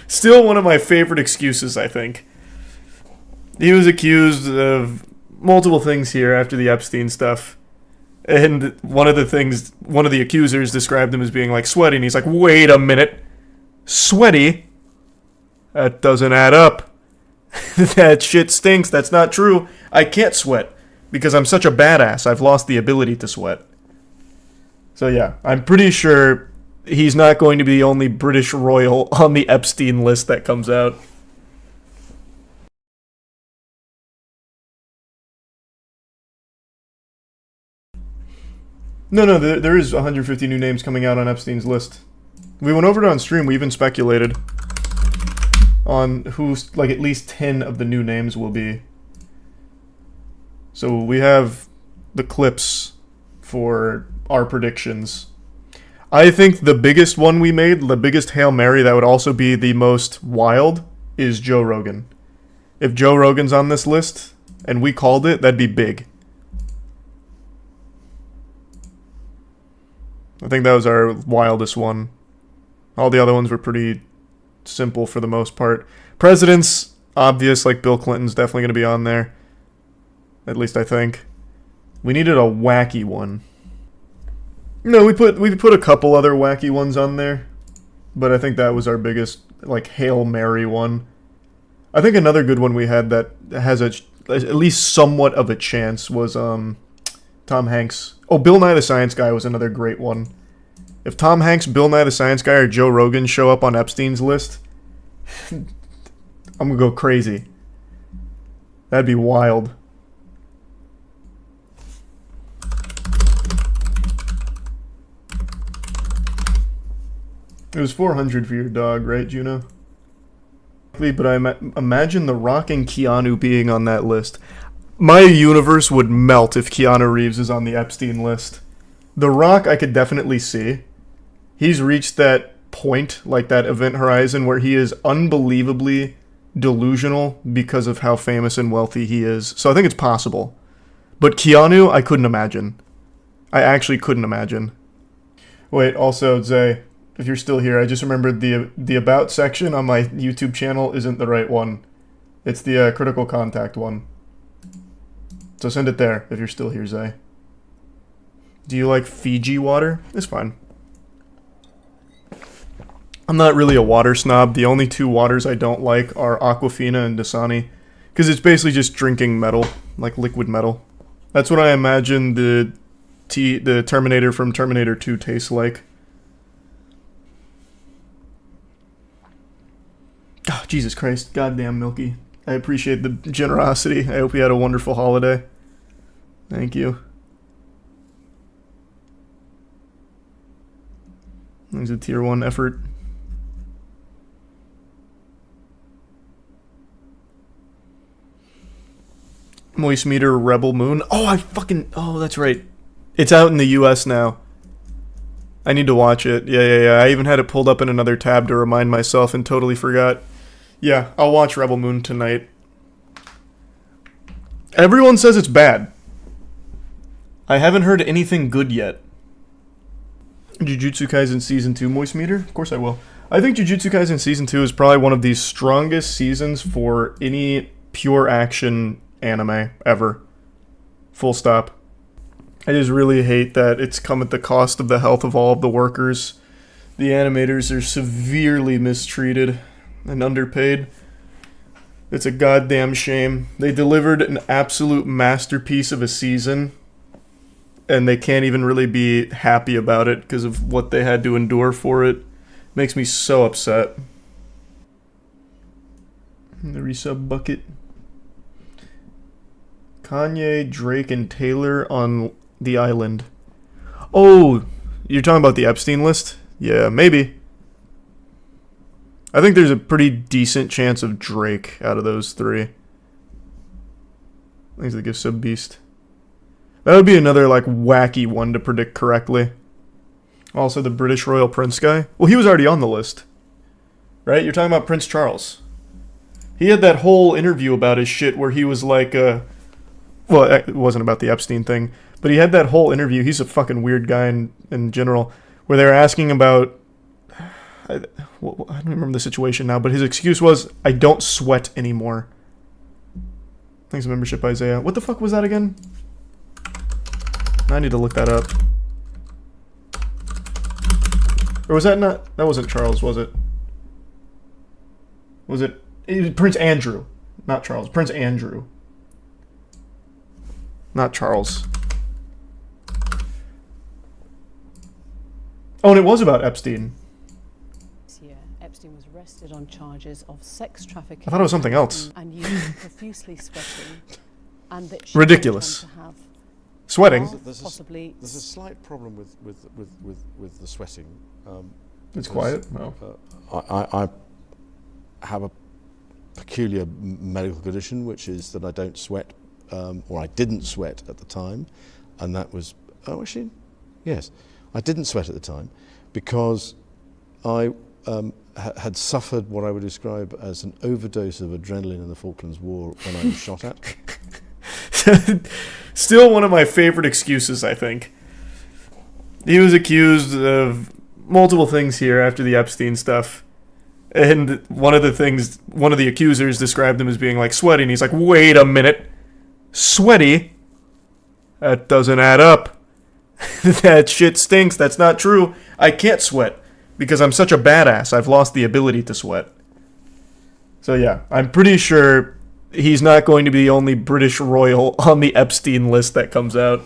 Still one of my favorite excuses, I think. He was accused of multiple things here after the Epstein stuff. And one of the accusers described him as being like sweaty, and he's like, wait a minute. Sweaty? That doesn't add up. That shit stinks. That's not true. I can't sweat because I'm such a badass. I've lost the ability to sweat. So yeah, I'm pretty sure he's not going to be the only British royal on the Epstein list that comes out. No, there is 150 new names coming out on Epstein's list. We went over it on stream. We even speculated on who's, like, at least 10 of the new names will be. So we have the clips for our predictions. I think the biggest one we made, the biggest Hail Mary that would also be the most wild, is Joe Rogan. If Joe Rogan's on this list, and we called it, that'd be big. I think that was our wildest one. All the other ones were pretty simple for the most part. Presidents, obvious, like Bill Clinton's definitely going to be on there. At least I think. We needed a wacky one. No, we put a couple other wacky ones on there. But I think that was our biggest, like, Hail Mary one. I think another good one we had that has at least somewhat of a chance was Tom Hanks. Oh, Bill Nye the Science Guy was another great one. If Tom Hanks, Bill Nye the Science Guy, or Joe Rogan show up on Epstein's list, I'm gonna go crazy. That'd be wild. It was 400 for your dog, right, Juno? But I imagine The Rock and Keanu being on that list. My universe would melt if Keanu Reeves is on the Epstein list. The Rock I could definitely see. He's reached that point, like that event horizon, where he is unbelievably delusional because of how famous and wealthy he is. So I think it's possible. But Keanu, I couldn't imagine. I actually couldn't imagine. Wait, also, Zay, if you're still here, I just remembered the About section on my YouTube channel isn't the right one. It's the Critical Contact one. So send it there if you're still here, Zay. Do you like Fiji water? It's fine. I'm not really a water snob. The only two waters I don't like are Aquafina and Dasani. Because it's basically just drinking metal, like liquid metal. That's what I imagine the Terminator from Terminator 2 tastes like. Oh, Jesus Christ. Goddamn, Milky. I appreciate the generosity. I hope you had a wonderful holiday. Thank you. There's a tier 1 effort. Moistcr1tikal Rebel Moon. Oh, that's right. It's out in the US now. I need to watch it. Yeah. I even had it pulled up in another tab to remind myself and totally forgot. Yeah, I'll watch Rebel Moon tonight. Everyone says it's bad. I haven't heard anything good yet. Jujutsu Kaisen Season 2 Moistcr1tikal? Of course I will. I think Jujutsu Kaisen Season 2 is probably one of the strongest seasons for any pure action anime ever. Full stop. I just really hate that it's come at the cost of the health of all of the workers. The animators are severely mistreated and underpaid. It's a goddamn shame. They delivered an absolute masterpiece of a season, and they can't even really be happy about it because of what they had to endure for it. Makes me so upset. The resub bucket. Kanye, Drake, and Taylor on the island. Oh, you're talking about the Epstein list? Yeah, maybe. I think there's a pretty decent chance of Drake out of those three. Thanks to the gift sub beast. That would be another, like, wacky one to predict correctly. Also, the British Royal Prince guy. Well, he was already on the list. Right? You're talking about Prince Charles. He had that whole interview about his shit where he was like, well, it wasn't about the Epstein thing, but he had that whole interview. He's a fucking weird guy in general, where they were asking about, I don't remember the situation now, but his excuse was, I don't sweat anymore. Thanks for membership, Isaiah. What the fuck was that again? I need to look that up. Or was that not... That wasn't Charles, was it? Was it Prince Andrew? Not Charles. Prince Andrew. Not Charles. Oh, and it was about Epstein. This year, Epstein was arrested on charges of sex trafficking. I thought it was something else. And using profusely sweating. And that she Ridiculous. went on to have Sweating. possibly. There's a slight problem with the sweating. It's quiet? No. I have a peculiar medical condition, which is that I don't sweat, or I didn't sweat at the time, and that was, oh actually, yes, I didn't sweat at the time because I had suffered what I would describe as an overdose of adrenaline in the Falklands War when I was shot at. Still one of my favorite excuses, I think. He was accused of multiple things here after the Epstein stuff. And one of the accusers described him as being like sweaty, and he's like, wait a minute. Sweaty? That doesn't add up. That shit stinks. That's not true. I can't sweat because I'm such a badass. I've lost the ability to sweat. So yeah, I'm pretty sure he's not going to be the only British royal on the Epstein list that comes out.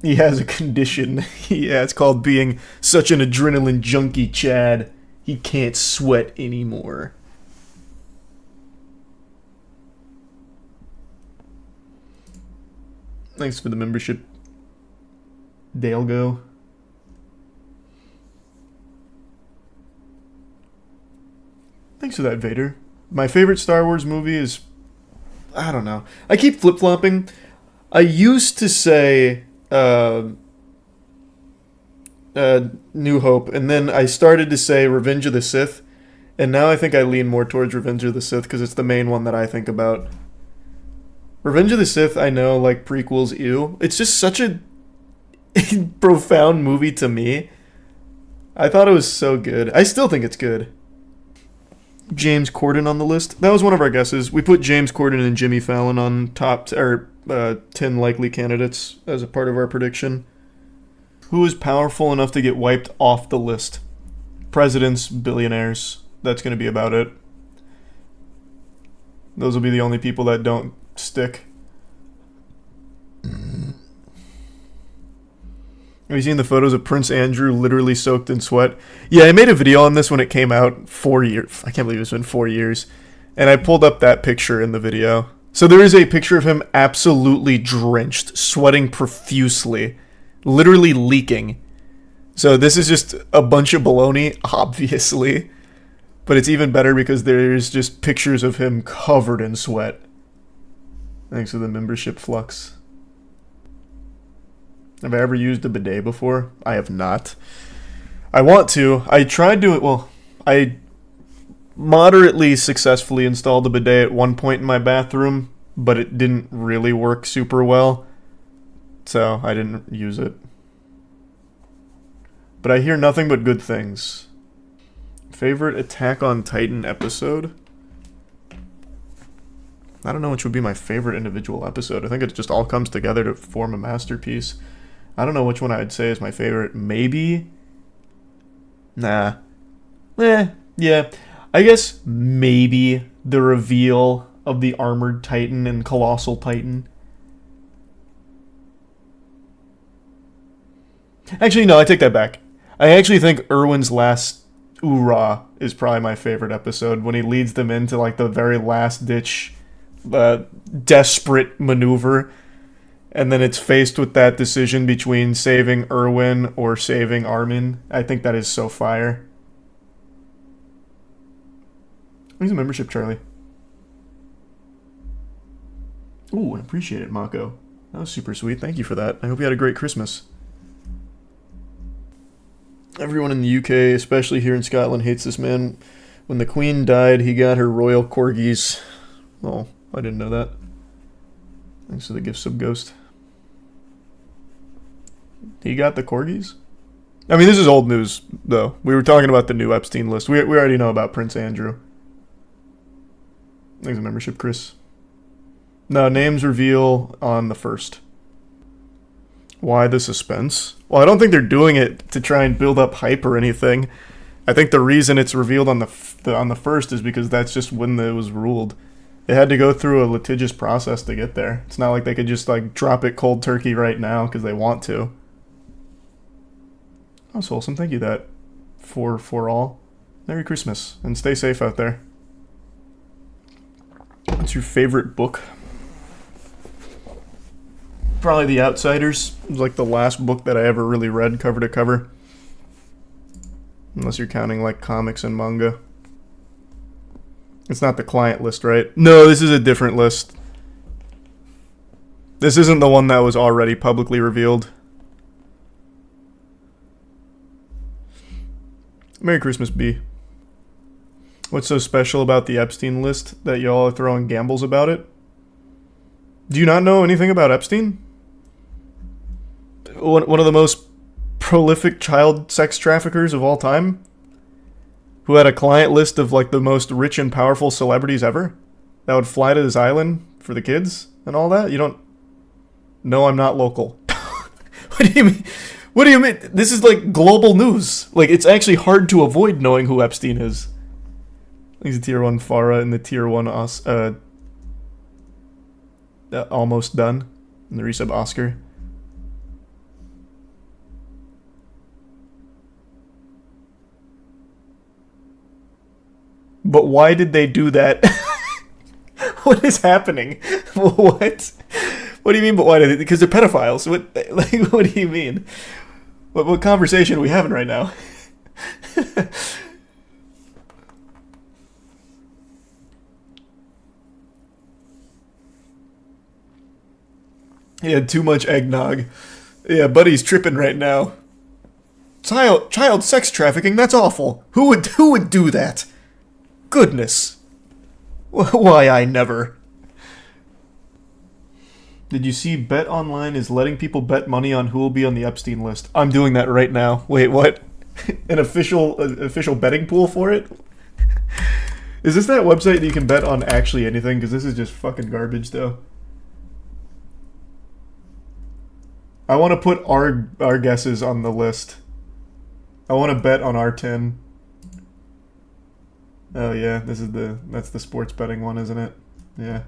He has a condition. Yeah, it's called being such an adrenaline junkie, Chad. He can't sweat anymore. Thanks for the membership, Dalego. Thanks for that, Vader. My favorite Star Wars movie is... I don't know. I keep flip-flopping. I used to say... New Hope, and then I started to say Revenge of the Sith, and now I think I lean more towards Revenge of the Sith because it's the main one that I think about. Revenge of the Sith, I know, like prequels, ew. It's just such a profound movie to me. I thought it was so good. I still think it's good. James Corden on the list. That was one of our guesses. We put James Corden and Jimmy Fallon on top 10 likely candidates as a part of our prediction. Who is powerful enough to get wiped off the list? Presidents, billionaires. That's going to be about it. Those will be the only people that don't stick. Have you seen the photos of Prince Andrew literally soaked in sweat? Yeah, I made a video on this when it came out 4 years. I can't believe it's been 4 years. And I pulled up that picture in the video. So there is a picture of him absolutely drenched, sweating profusely, literally leaking. So this is just a bunch of baloney, obviously. But it's even better because there's just pictures of him covered in sweat. Thanks for the membership, Flux. Have I ever used a bidet before? I have not. I want to. I tried to... Well, I moderately successfully installed a bidet at one point in my bathroom, but it didn't really work super well, so I didn't use it. But I hear nothing but good things. Favorite Attack on Titan episode? I don't know which would be my favorite individual episode. I think it just all comes together to form a masterpiece. I don't know which one I'd say is my favorite. Maybe? Nah. Yeah. I guess maybe the reveal of the Armored Titan and Colossal Titan. Actually, no, I take that back. I actually think Erwin's last Oorah is probably my favorite episode, when he leads them into like the very last ditch desperate maneuver, and then it's faced with that decision between saving Erwin or saving Armin. I think that is so fire. Thanks for membership, Charlie. Ooh, I appreciate it, Mako. That was super sweet. Thank you for that. I hope you had a great Christmas. Everyone in the UK, especially here in Scotland, hates this man. When the Queen died, he got her royal corgis. Oh, I didn't know that. Thanks for the gift, Subghost. He got the corgis? I mean, this is old news, though. We were talking about the new Epstein list. We already know about Prince Andrew. Thanks for membership, Chris. No, names reveal on the 1st. Why the suspense? Well, I don't think they're doing it to try and build up hype or anything. I think the reason it's revealed on the 1st is because that's just when it was ruled. They had to go through a litigious process to get there. It's not like they could just like drop it cold turkey right now because they want to. Oh, Solson, thank you that for all. Merry Christmas and stay safe out there. What's your favorite book? Probably The Outsiders. It was like the last book that I ever really read cover to cover. Unless you're counting like comics and manga. It's not the client list, right? No, this is a different list. This isn't the one that was already publicly revealed. Merry Christmas, B. What's so special about the Epstein list that y'all are throwing gambles about it? Do you not know anything about Epstein? One of the most prolific child sex traffickers of all time? Who had a client list of like the most rich and powerful celebrities ever? That would fly to his island for the kids and all that? You don't... No, I'm not local. What do you mean? What do you mean? This is like global news. Like, it's actually hard to avoid knowing who Epstein is. He's a tier 1 Farah and the tier 1 almost done. And the resub Oscar. But why did they do that? What is happening? What? What do you mean, but why did they? Because they're pedophiles. What do you mean? What conversation are we having right now? He had too much eggnog. Yeah, buddy's tripping right now. Child sex trafficking, that's awful. Who would do that? Goodness. Why, I never. Did you see Bet Online is letting people bet money on who will be on the Epstein list? I'm doing that right now. Wait, what? An official betting pool for it? Is this that website that you can bet on actually anything? Because this is just fucking garbage, though. I want to put our guesses on the list. I want to bet on R10. Oh yeah, that's the sports betting one, isn't it? Yeah.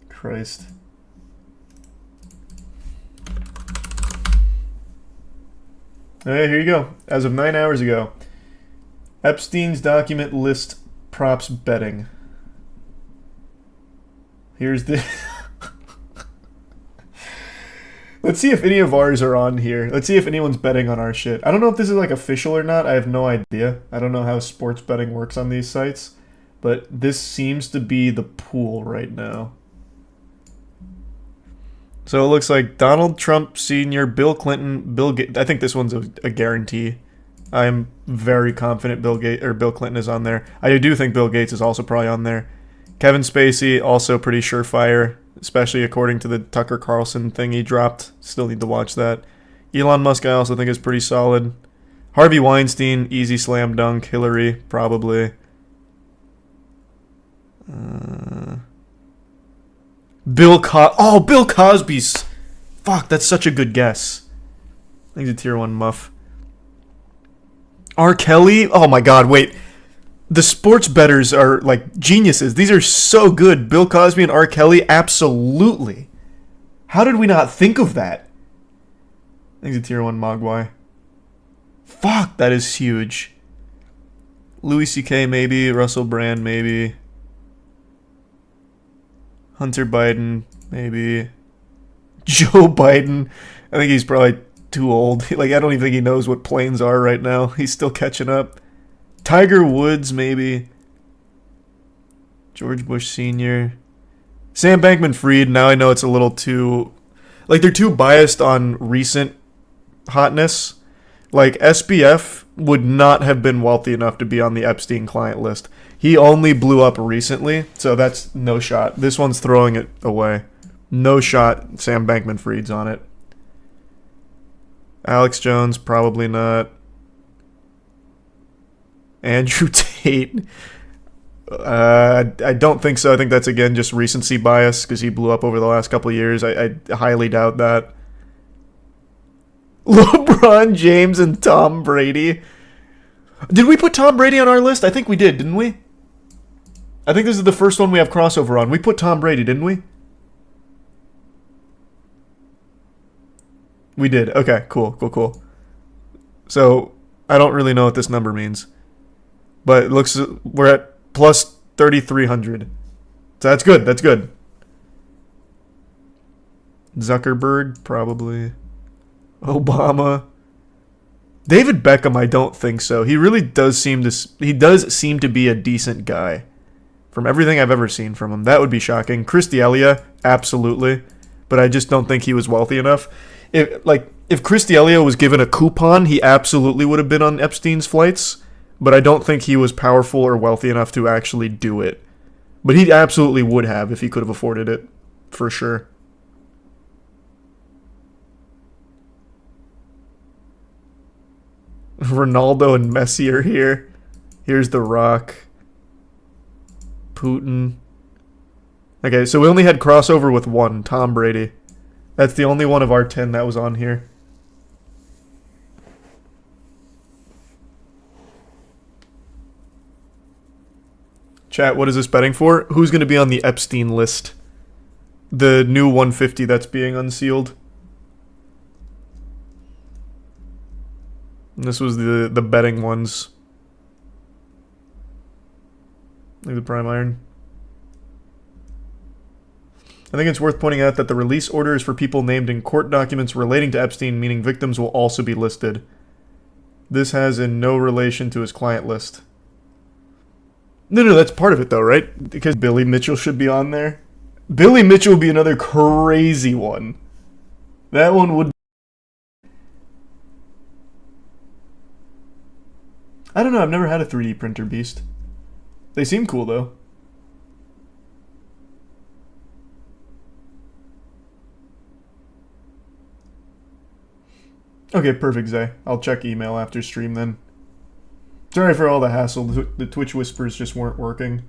Christ. Alright, here you go. As of 9 hours ago. Epstein's document list props betting. Here's the... Let's see if any of ours are on here. Let's see if anyone's betting on our shit. I don't know if this is like official or not. I have no idea. I don't know how sports betting works on these sites. But this seems to be the pool right now. So it looks like Donald Trump Sr., Bill Clinton, Bill Gates. I think this one's a guarantee. I'm very confident Bill Clinton is on there. I do think Bill Gates is also probably on there. Kevin Spacey, also pretty surefire, especially according to the Tucker Carlson thing he dropped. Still need to watch that. Elon Musk, I also think is pretty solid. Harvey Weinstein, easy slam dunk. Hillary, probably. Bill Cosby's. Fuck, that's such a good guess. I think he's a tier 1 muff. R. Kelly? Oh my god, wait. The sports bettors are like geniuses. These are so good. Bill Cosby and R. Kelly, absolutely. How did we not think of that? I think it's a tier 1 Mogwai. Fuck, that is huge. Louis C.K. maybe. Russell Brand maybe. Hunter Biden maybe. Joe Biden. I think he's probably too old. Like, I don't even think he knows what planes are right now. He's still catching up. Tiger Woods, maybe. George Bush Sr. Sam Bankman-Fried, now I know it's a little too... Like, they're too biased on recent hotness. Like, SBF would not have been wealthy enough to be on the Epstein client list. He only blew up recently, so that's no shot. This one's throwing it away. No shot Sam Bankman-Fried's on it. Alex Jones, probably not. Andrew Tate. I don't think so. I think that's, again, just recency bias because he blew up over the last couple of years. I highly doubt that. LeBron James and Tom Brady. Did we put Tom Brady on our list? I think we did, didn't we? I think this is the first one we have crossover on. We put Tom Brady, didn't we? We did. Okay, cool. So, I don't really know what this number means. But it looks, we're at plus 3,300. So that's good. Zuckerberg, probably. Obama. David Beckham, I don't think so. He really does seem to be a decent guy. From everything I've ever seen from him. That would be shocking. Chris D'Elia, absolutely. But I just don't think he was wealthy enough. If Chris D'Elia was given a coupon, he absolutely would have been on Epstein's flights. But I don't think he was powerful or wealthy enough to actually do it. But he absolutely would have if he could have afforded it. For sure. Ronaldo and Messi are here. Here's The Rock. Putin. Okay, so we only had crossover with one, Tom Brady. That's the only one of our 10 that was on here. Chat, what is this betting for? Who's going to be on the Epstein list? The new 150 that's being unsealed. And this was the betting ones. Like the prime iron. I think it's worth pointing out that the release order is for people named in court documents relating to Epstein, meaning victims will also be listed. This has in no relation to his client list. No, that's part of it though, right? Because Billy Mitchell should be on there. Billy Mitchell would be another crazy one. That one would... I don't know, I've never had a 3D printer beast. They seem cool though. Okay, perfect, Zay. I'll check email after stream then. Sorry for all the hassle. The Twitch whispers just weren't working.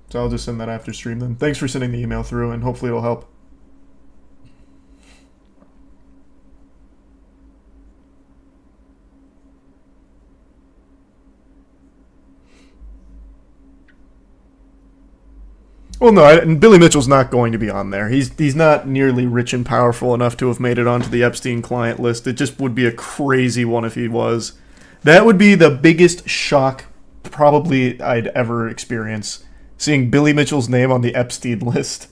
So I'll just send that after stream then. Thanks for sending the email through, and hopefully it'll help. Well, no, and Billy Mitchell's not going to be on there. He's not nearly rich and powerful enough to have made it onto the Epstein client list. It just would be a crazy one if he was. That would be the biggest shock probably I'd ever experience, seeing Billy Mitchell's name on the Epstein list.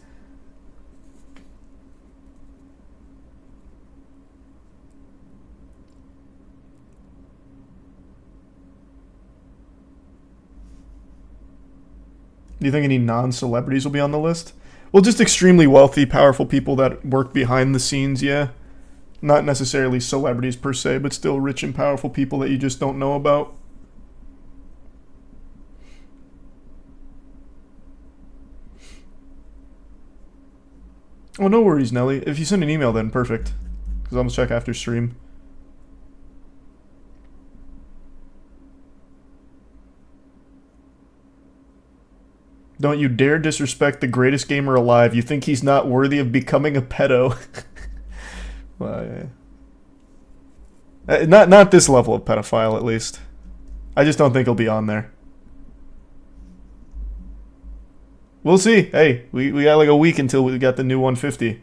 Do you think any non-celebrities will be on the list? Well, just extremely wealthy, powerful people that work behind the scenes, yeah. Not necessarily celebrities per se, but still rich and powerful people that you just don't know about. Oh, no worries, Nelly. If you send an email, then perfect. Because I'm going to check after stream. Don't you dare disrespect the greatest gamer alive. You think he's not worthy of becoming a pedo. Well, yeah. Not this level of pedophile, at least. I just don't think he'll be on there. We'll see. Hey, we got like a week until we got the new 150.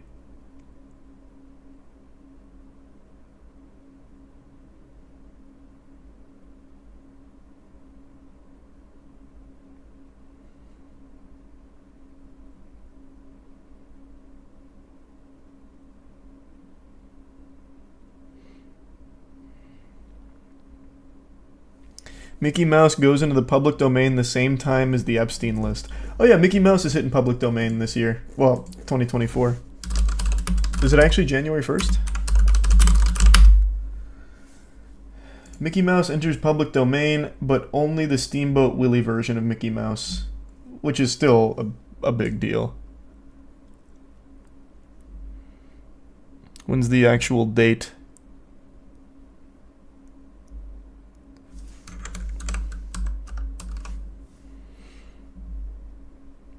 Mickey Mouse goes into the public domain the same time as the Epstein list. Oh yeah, Mickey Mouse is hitting public domain this year. Well, 2024. Is it actually January 1st? Mickey Mouse enters public domain, but only the Steamboat Willie version of Mickey Mouse, which is still a big deal. When's the actual date?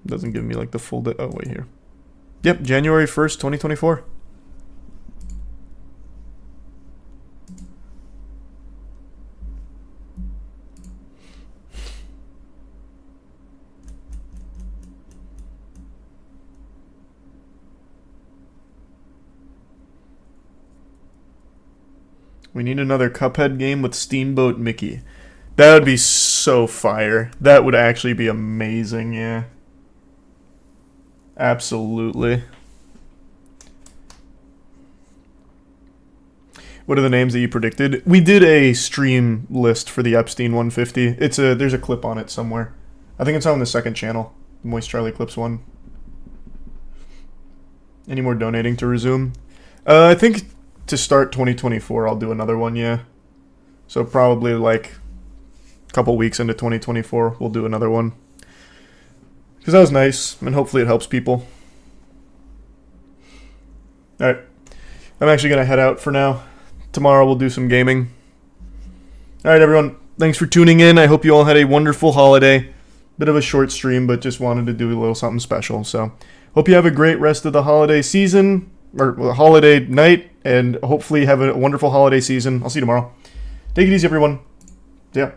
Doesn't give me like the full date. Oh, wait here. Yep, January 1st, 2024. We need another Cuphead game with Steamboat Mickey. That would be so fire. That would actually be amazing, yeah. Absolutely. What are the names that you predicted? We did a stream list for the Epstein 150. There's a clip on it somewhere. I think it's on the second channel, Moist Charlie Clips 1. Any more donating to resume? I think to start 2024, I'll do another one, yeah. So probably like a couple weeks into 2024, we'll do another one. Because that was nice, and hopefully it helps people. Alright. I'm actually going to head out for now. Tomorrow we'll do some gaming. Alright, everyone. Thanks for tuning in. I hope you all had a wonderful holiday. Bit of a short stream, but just wanted to do a little something special. So, hope you have a great rest of the holiday season, or holiday night, and hopefully have a wonderful holiday season. I'll see you tomorrow. Take it easy, everyone. See ya.